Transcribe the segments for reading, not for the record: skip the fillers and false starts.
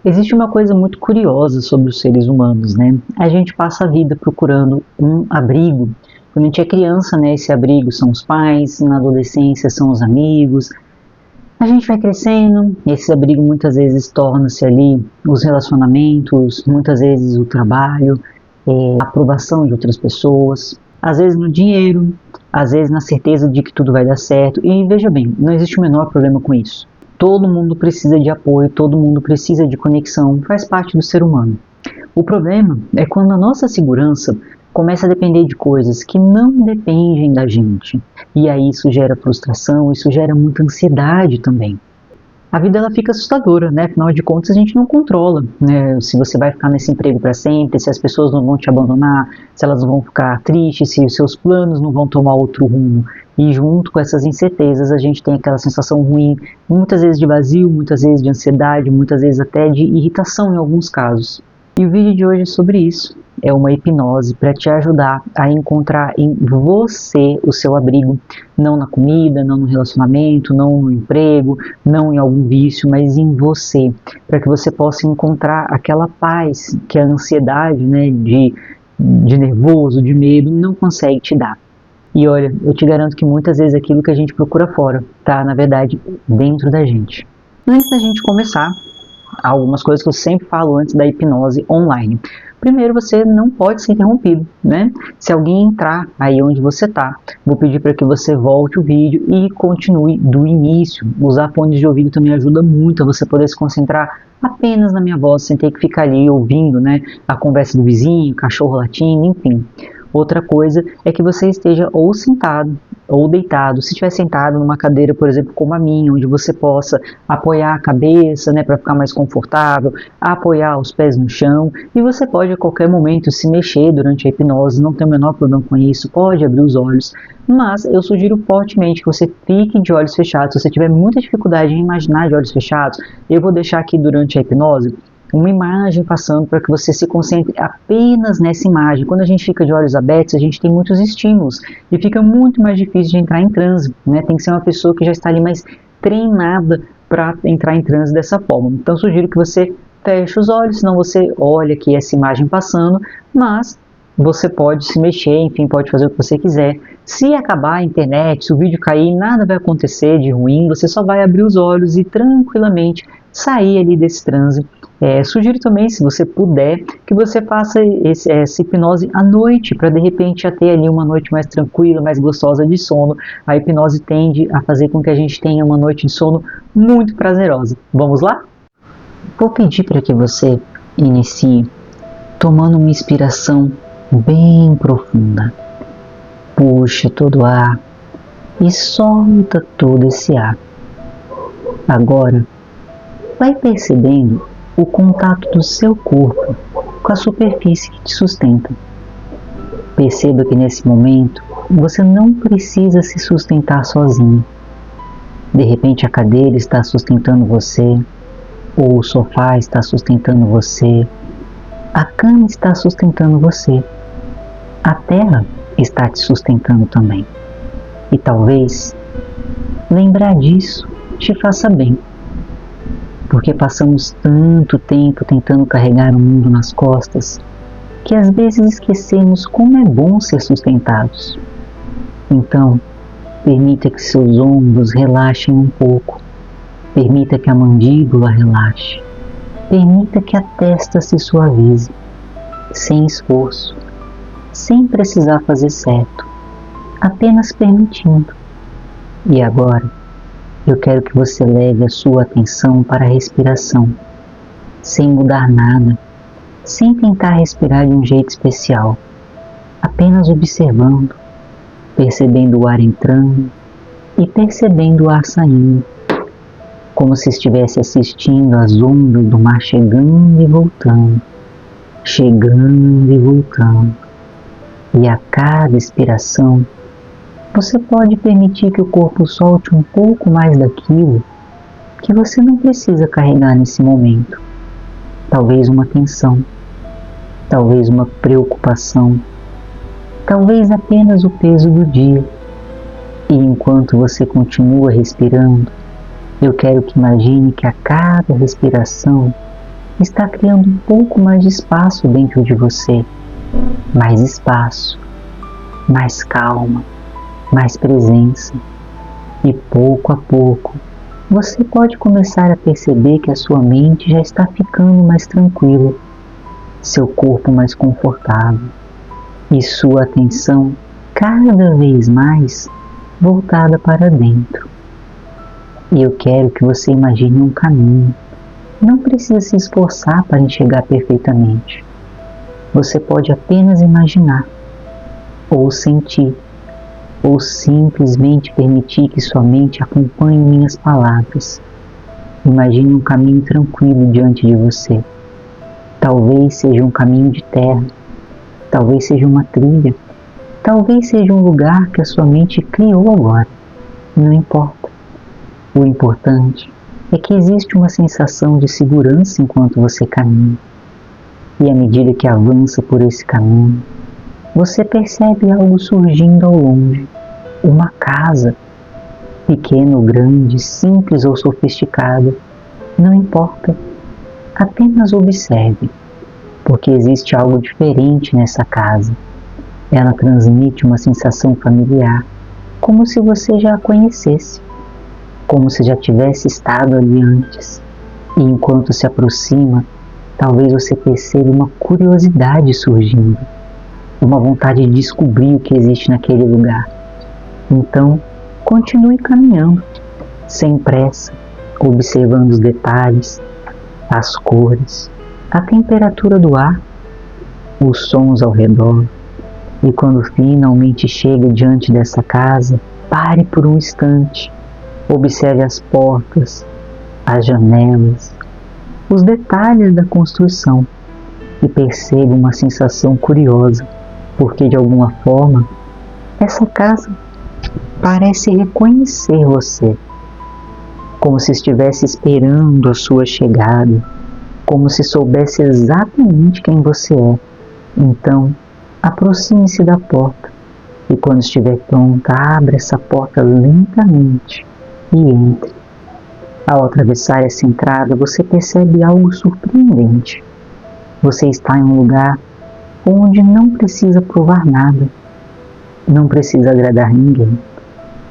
Existe uma coisa muito curiosa sobre os seres humanos, né? A gente passa a vida procurando um abrigo. Quando a gente é criança, né, esse abrigo são os pais, na adolescência são os amigos. A gente vai crescendo, e esse abrigo muitas vezes torna-se ali os relacionamentos, muitas vezes o trabalho, a aprovação de outras pessoas, às vezes no dinheiro, às vezes na certeza de que tudo vai dar certo. E veja bem, não existe o menor problema com isso. Todo mundo precisa de apoio, todo mundo precisa de conexão, faz parte do ser humano. O problema é quando a nossa segurança começa a depender de coisas que não dependem da gente. E aí isso gera frustração, isso gera muita ansiedade também. A vida ela fica assustadora, né? Afinal de contas a gente não controla, né? Se você vai ficar nesse emprego para sempre, se as pessoas não vão te abandonar, se elas não vão ficar tristes, se os seus planos não vão tomar outro rumo. E junto com essas incertezas a gente tem aquela sensação ruim, muitas vezes de vazio, muitas vezes de ansiedade, muitas vezes até de irritação em alguns casos. E o vídeo de hoje é sobre isso. É uma hipnose para te ajudar a encontrar em você o seu abrigo, não na comida, não no relacionamento, não no emprego, não em algum vício, mas em você, para que você possa encontrar aquela paz que a ansiedade, né, de nervoso, de medo, não consegue te dar. E olha, eu te garanto que muitas vezes aquilo que a gente procura fora, tá, na verdade, dentro da gente. Antes da gente começar, algumas coisas que eu sempre falo antes da hipnose online. Primeiro, você não pode ser interrompido, né? Se alguém entrar aí onde você está, vou pedir para que você volte o vídeo e continue do início. Usar fones de ouvido também ajuda muito a você poder se concentrar apenas na minha voz, sem ter que ficar ali ouvindo, né, a conversa do vizinho, cachorro latindo, enfim. Outra coisa é que você esteja ou sentado ou deitado. Se estiver sentado numa cadeira, por exemplo, como a minha, onde você possa apoiar a cabeça, né, para ficar mais confortável, apoiar os pés no chão, e você pode a qualquer momento se mexer durante a hipnose, não tem o menor problema com isso, pode abrir os olhos, mas eu sugiro fortemente que você fique de olhos fechados. Se você tiver muita dificuldade em imaginar de olhos fechados, eu vou deixar aqui durante a hipnose uma imagem passando para que você se concentre apenas nessa imagem. Quando a gente fica de olhos abertos, a gente tem muitos estímulos e fica muito mais difícil de entrar em transe, né? Tem que ser uma pessoa que já está ali mais treinada para entrar em transe dessa forma. Então sugiro que você feche os olhos, senão você olha aqui essa imagem passando, mas você pode se mexer, enfim, pode fazer o que você quiser. Se acabar a internet, se o vídeo cair, nada vai acontecer de ruim, você só vai abrir os olhos e tranquilamente sair ali desse transe. Sugiro também, se você puder, que você faça essa hipnose à noite, para de repente já ter ali uma noite mais tranquila, mais gostosa de sono. A hipnose tende a fazer com que a gente tenha uma noite de sono muito prazerosa. Vamos lá? Vou pedir para que você inicie tomando uma inspiração bem profunda. Puxa todo o ar e solta todo esse ar. Agora, vai percebendo o contato do seu corpo com a superfície que te sustenta. Perceba que nesse momento você não precisa se sustentar sozinho. De repente a cadeira está sustentando você, ou o sofá está sustentando você, a cama está sustentando você, a terra está te sustentando também. E talvez lembrar disso te faça bem. Porque passamos tanto tempo tentando carregar o mundo nas costas, que às vezes esquecemos como é bom ser sustentados. Então, permita que seus ombros relaxem um pouco, permita que a mandíbula relaxe, permita que a testa se suavize, sem esforço, sem precisar fazer certo, apenas permitindo. E agora, eu quero que você leve a sua atenção para a respiração, sem mudar nada, sem tentar respirar de um jeito especial, apenas observando, percebendo o ar entrando e percebendo o ar saindo, como se estivesse assistindo às ondas do mar chegando e voltando, chegando e voltando. E a cada expiração, você pode permitir que o corpo solte um pouco mais daquilo que você não precisa carregar nesse momento. Talvez uma tensão, talvez uma preocupação, talvez apenas o peso do dia. E enquanto você continua respirando, eu quero que imagine que a cada respiração está criando um pouco mais de espaço dentro de você. Mais espaço, mais calma, mais presença. E pouco a pouco, você pode começar a perceber que a sua mente já está ficando mais tranquila, seu corpo mais confortável e sua atenção cada vez mais voltada para dentro. E eu quero que você imagine um caminho. Não precisa se esforçar para enxergar perfeitamente. Você pode apenas imaginar, ou sentir, ou simplesmente permitir que sua mente acompanhe minhas palavras. Imagine um caminho tranquilo diante de você. Talvez seja um caminho de terra, talvez seja uma trilha, talvez seja um lugar que a sua mente criou agora. Não importa. O importante é que existe uma sensação de segurança enquanto você caminha. E à medida que avança por esse caminho, você percebe algo surgindo ao longe. Uma casa, pequena ou grande, simples ou sofisticada, não importa. Apenas observe, porque existe algo diferente nessa casa. Ela transmite uma sensação familiar, como se você já a conhecesse, como se já tivesse estado ali antes. E enquanto se aproxima, talvez você perceba uma curiosidade surgindo, uma vontade de descobrir o que existe naquele lugar. Então, continue caminhando, sem pressa, observando os detalhes, as cores, a temperatura do ar, os sons ao redor. E quando finalmente chega diante dessa casa, pare por um instante, observe as portas, as janelas, os detalhes da construção e perceba uma sensação curiosa, porque de alguma forma essa casa parece reconhecer você, como se estivesse esperando a sua chegada, como se soubesse exatamente quem você é. Então, aproxime-se da porta e quando estiver pronta, abra essa porta lentamente e entre. Ao atravessar essa entrada, você percebe algo surpreendente. Você está em um lugar onde não precisa provar nada, não precisa agradar ninguém,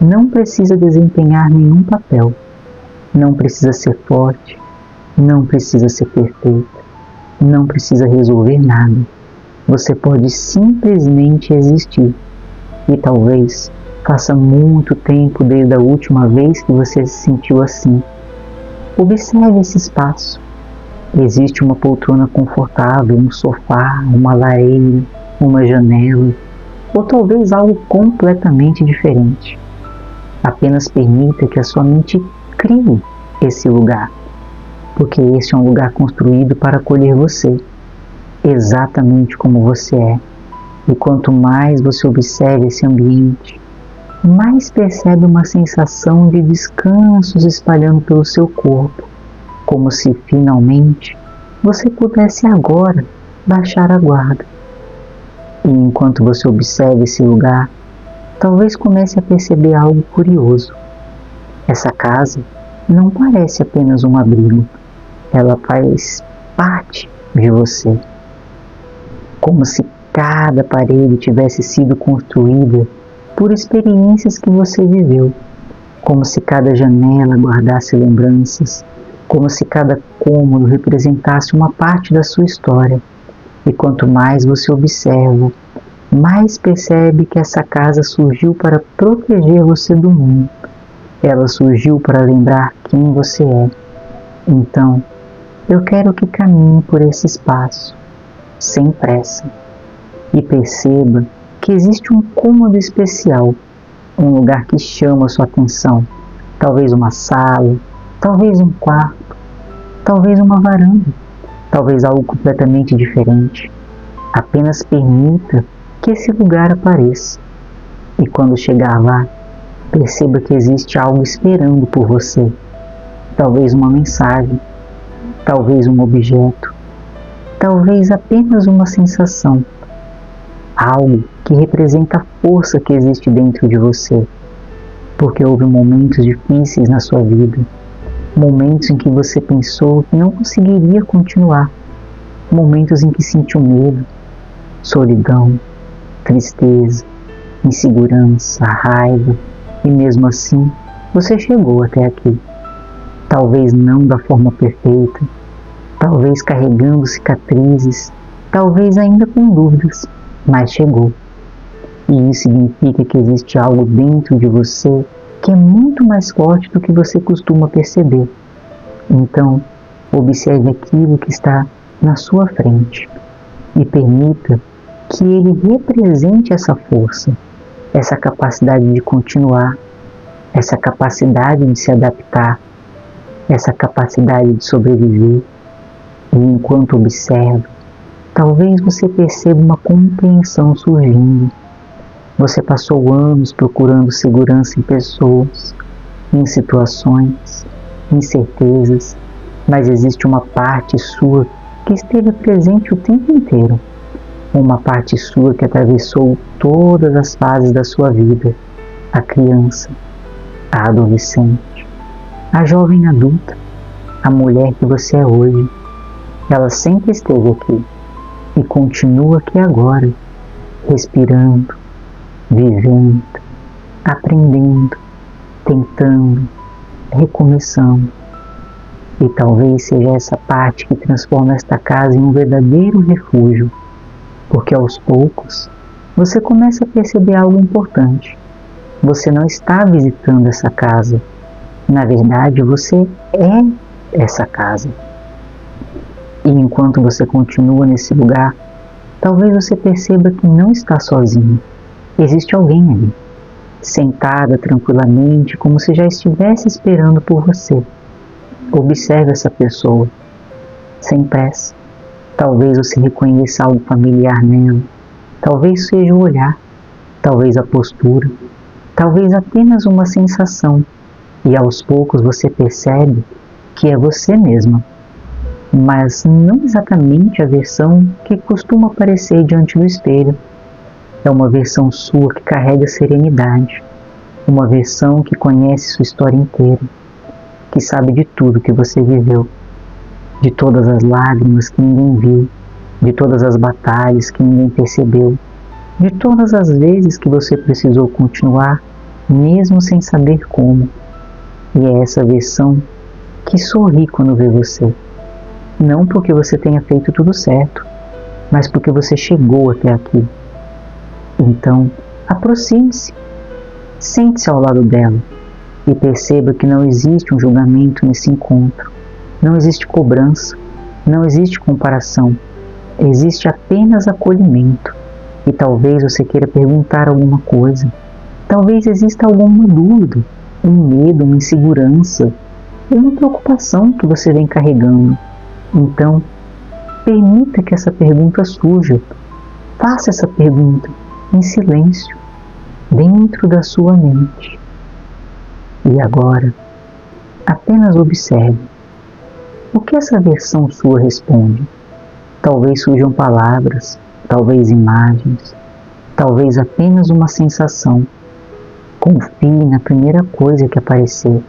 não precisa desempenhar nenhum papel, não precisa ser forte, não precisa ser perfeito, não precisa resolver nada. Você pode simplesmente existir. E talvez faça muito tempo desde a última vez que você se sentiu assim. Observe esse espaço. Existe uma poltrona confortável, um sofá, uma lareira, uma janela, ou talvez algo completamente diferente. Apenas permita que a sua mente crie esse lugar, porque este é um lugar construído para acolher você, exatamente como você é. E quanto mais você observa esse ambiente, mais percebe uma sensação de descanso se espalhando pelo seu corpo, como se finalmente você pudesse agora baixar a guarda. E enquanto você observa esse lugar, talvez comece a perceber algo curioso. Essa casa não parece apenas um abrigo, ela faz parte de você, como se cada parede tivesse sido construída por experiências que você viveu, como se cada janela guardasse lembranças, como se cada cômodo representasse uma parte da sua história. E quanto mais você observa, mais percebe que essa casa surgiu para proteger você do mundo. Ela surgiu para lembrar quem você é. Então, eu quero que caminhe por esse espaço, sem pressa, e perceba que existe um cômodo especial, um lugar que chama a sua atenção, talvez uma sala, talvez um quarto, talvez uma varanda, talvez algo completamente diferente. Apenas permita que esse lugar apareça, e quando chegar lá, perceba que existe algo esperando por você, talvez uma mensagem, talvez um objeto, talvez apenas uma sensação, algo que representa a força que existe dentro de você, porque houve momentos difíceis na sua vida, Momentos em que você pensou que não conseguiria continuar. Momentos em que sentiu medo, solidão, tristeza, insegurança, raiva, e mesmo assim você chegou até aqui. Talvez não da forma perfeita, talvez carregando cicatrizes, talvez ainda com dúvidas, mas chegou. E isso significa que existe algo dentro de você que é muito mais forte do que você costuma perceber. Então, observe aquilo que está na sua frente e permita que ele represente essa força, essa capacidade de continuar, essa capacidade de se adaptar, essa capacidade de sobreviver. E enquanto observa, talvez você perceba uma compreensão surgindo. Você passou anos procurando segurança em pessoas, em situações, em certezas, mas existe uma parte sua que esteve presente o tempo inteiro. Uma parte sua que atravessou todas as fases da sua vida. A criança, a adolescente, a jovem adulta, a mulher que você é hoje. Ela sempre esteve aqui e continua aqui agora, respirando, vivendo, aprendendo, tentando, recomeçando. E talvez seja essa parte que transforma esta casa em um verdadeiro refúgio, porque aos poucos você começa a perceber algo importante. Você não está visitando essa casa, na verdade você é essa casa. E enquanto você continua nesse lugar, talvez você perceba que não está sozinho. Existe alguém ali, sentada tranquilamente, como se já estivesse esperando por você. Observe essa pessoa, sem pressa. Talvez você reconheça algo familiar nela. Talvez seja o olhar, talvez a postura, talvez apenas uma sensação. E aos poucos você percebe que é você mesma, mas não exatamente a versão que costuma aparecer diante do espelho. É uma versão sua que carrega serenidade, uma versão que conhece sua história inteira, que sabe de tudo que você viveu, de todas as lágrimas que ninguém viu, de todas as batalhas que ninguém percebeu, de todas as vezes que você precisou continuar, mesmo sem saber como. E é essa versão que sorri quando vê você. Não porque você tenha feito tudo certo, mas porque você chegou até aqui. Então, aproxime-se, sente-se ao lado dela e perceba que não existe um julgamento nesse encontro, não existe cobrança, não existe comparação, existe apenas acolhimento. E talvez você queira perguntar alguma coisa, talvez exista alguma dúvida, um medo, uma insegurança, uma preocupação que você vem carregando. Então, permita que essa pergunta surja. Faça essa pergunta em silêncio, dentro da sua mente. E agora, apenas observe. O que essa versão sua responde? Talvez surjam palavras, talvez imagens, talvez apenas uma sensação. Confie na primeira coisa que aparecer,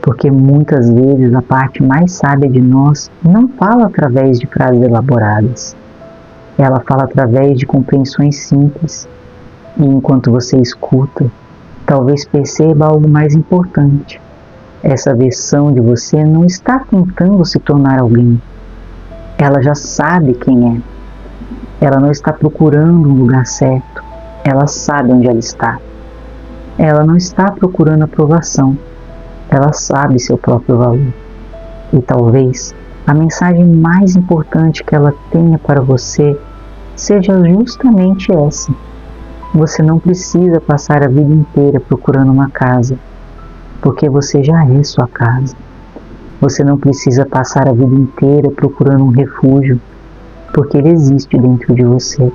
porque muitas vezes a parte mais sábia de nós não fala através de frases elaboradas. Ela fala através de compreensões simples. E enquanto você escuta, talvez perceba algo mais importante. Essa versão de você não está tentando se tornar alguém. Ela já sabe quem é. Ela não está procurando um lugar certo. Ela sabe onde ela está. Ela não está procurando aprovação. Ela sabe seu próprio valor. E talvez a mensagem mais importante que ela tenha para você seja justamente essa. Você não precisa passar a vida inteira procurando uma casa, porque você já é sua casa. Você não precisa passar a vida inteira procurando um refúgio, porque ele existe dentro de você.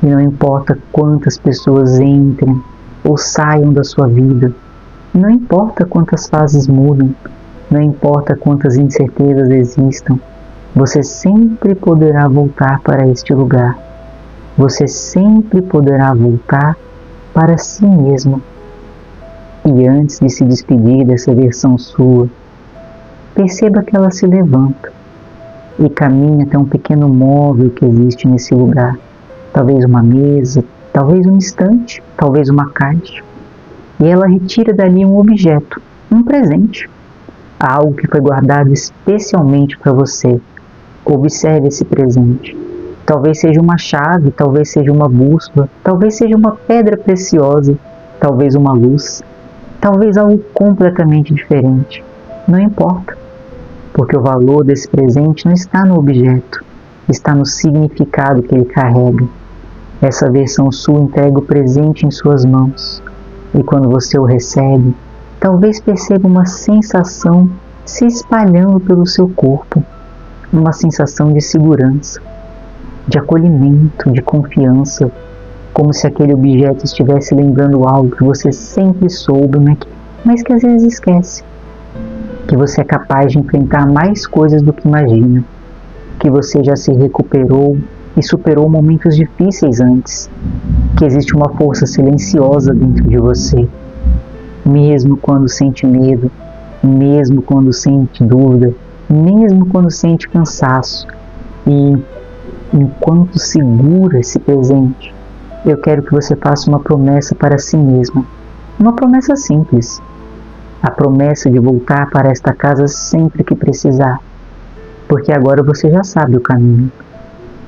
E não importa quantas pessoas entrem ou saiam da sua vida, não importa quantas fases mudam, não importa quantas incertezas existam, você sempre poderá voltar para este lugar. Você sempre poderá voltar para si mesmo. E antes de se despedir dessa versão sua, perceba que ela se levanta e caminha até um pequeno móvel que existe nesse lugar. Talvez uma mesa, talvez um estante, talvez uma caixa. E ela retira dali um objeto, um presente, algo que foi guardado especialmente para você. Observe esse presente. Talvez seja uma chave, talvez seja uma bússola, talvez seja uma pedra preciosa, talvez uma luz, talvez algo completamente diferente. Não importa, porque o valor desse presente não está no objeto, está no significado que ele carrega. Essa versão sua entrega o presente em suas mãos, e quando você o recebe, talvez perceba uma sensação se espalhando pelo seu corpo, uma sensação de segurança, de acolhimento, de confiança, como se aquele objeto estivesse lembrando algo que você sempre soube, mas que às vezes esquece. Que você é capaz de enfrentar mais coisas do que imagina, que você já se recuperou e superou momentos difíceis antes, que existe uma força silenciosa dentro de você, mesmo quando sente medo, mesmo quando sente dúvida, mesmo quando sente cansaço. E enquanto segura esse presente, eu quero que você faça uma promessa para si mesma, uma promessa simples, a promessa de voltar para esta casa sempre que precisar, porque agora você já sabe o caminho,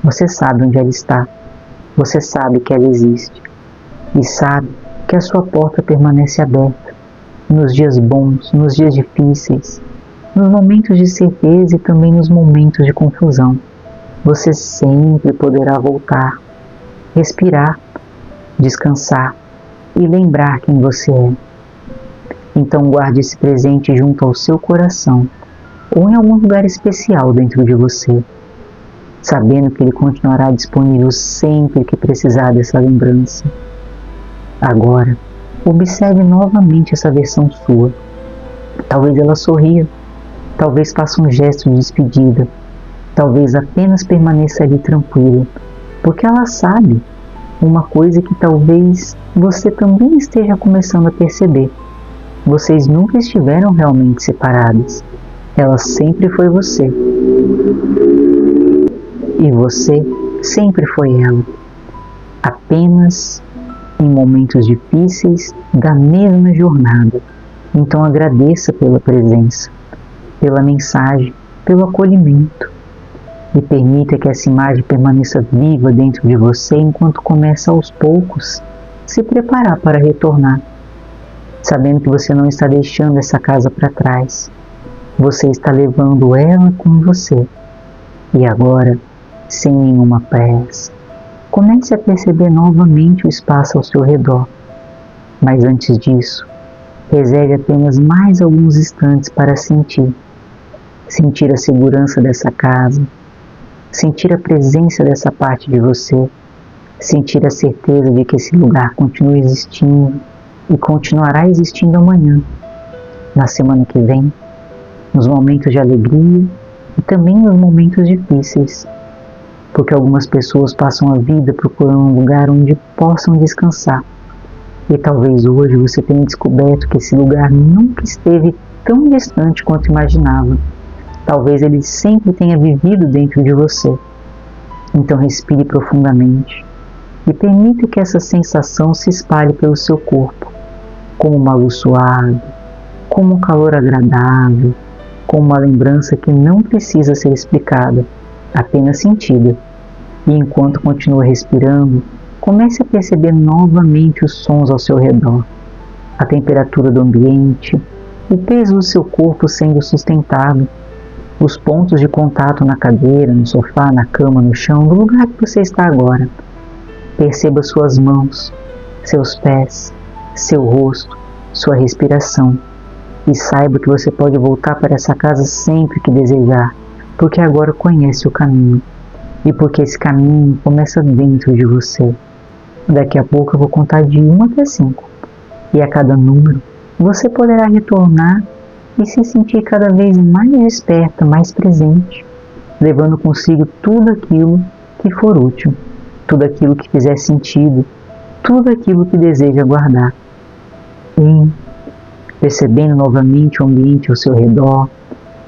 você sabe onde ela está, você sabe que ela existe, e sabe que a sua porta permanece aberta, nos dias bons, nos dias difíceis, nos momentos de certeza e também nos momentos de confusão. Você sempre poderá voltar, respirar, descansar e lembrar quem você é. Então guarde esse presente junto ao seu coração ou em algum lugar especial dentro de você, sabendo que ele continuará disponível sempre que precisar dessa lembrança. Agora, observe novamente essa versão sua. Talvez ela sorria, talvez faça um gesto de despedida, talvez apenas permaneça ali tranquila, porque ela sabe uma coisa que talvez você também esteja começando a perceber. Vocês nunca estiveram realmente separadas. Ela sempre foi você. E você sempre foi ela. Apenas em momentos difíceis da mesma jornada. Então agradeça pela presença, pela mensagem, pelo acolhimento. E permita que essa imagem permaneça viva dentro de você enquanto começa aos poucos se preparar para retornar, sabendo que você não está deixando essa casa para trás. Você está levando ela com você. E agora, sem nenhuma pressa, comece a perceber novamente o espaço ao seu redor. Mas antes disso, reserve apenas mais alguns instantes para sentir a segurança dessa casa, sentir a presença dessa parte de você, sentir a certeza de que esse lugar continua existindo e continuará existindo amanhã, na semana que vem, nos momentos de alegria e também nos momentos difíceis, porque algumas pessoas passam a vida procurando um lugar onde possam descansar, e talvez hoje você tenha descoberto que esse lugar nunca esteve tão distante quanto imaginava. Talvez ele sempre tenha vivido dentro de você. Então respire profundamente e permita que essa sensação se espalhe pelo seu corpo, como uma luz suave, como um calor agradável, como uma lembrança que não precisa ser explicada, apenas sentida. E enquanto continua respirando, comece a perceber novamente os sons ao seu redor, a temperatura do ambiente, o peso do seu corpo sendo sustentado, os pontos de contato na cadeira, no sofá, na cama, no chão, no lugar que você está agora. Perceba suas mãos, seus pés, seu rosto, sua respiração. E saiba que você pode voltar para essa casa sempre que desejar, porque agora conhece o caminho. E porque esse caminho começa dentro de você. Daqui a pouco eu vou contar de 1 até 5. E a cada número, você poderá retornar e se sentir cada vez mais desperta, mais presente, levando consigo tudo aquilo que for útil, tudo aquilo que fizer sentido, tudo aquilo que deseja guardar. E percebendo novamente o ambiente ao seu redor,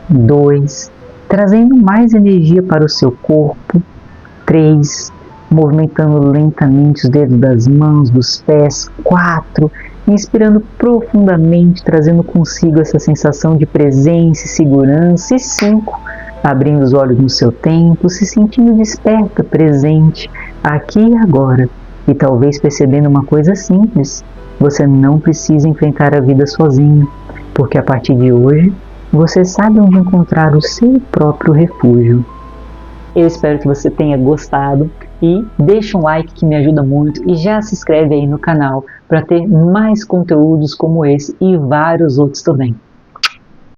2, trazendo mais energia para o seu corpo. 3, movimentando lentamente os dedos das mãos, dos pés. 4, inspirando profundamente, trazendo consigo essa sensação de presença e segurança. E 5, abrindo os olhos no seu tempo, se sentindo desperta, presente, aqui e agora. E talvez percebendo uma coisa simples: você não precisa enfrentar a vida sozinho, porque a partir de hoje, você sabe onde encontrar o seu próprio refúgio. Eu espero que você tenha gostado e deixa um like que me ajuda muito e já se inscreve aí no canal para ter mais conteúdos como esse e vários outros também.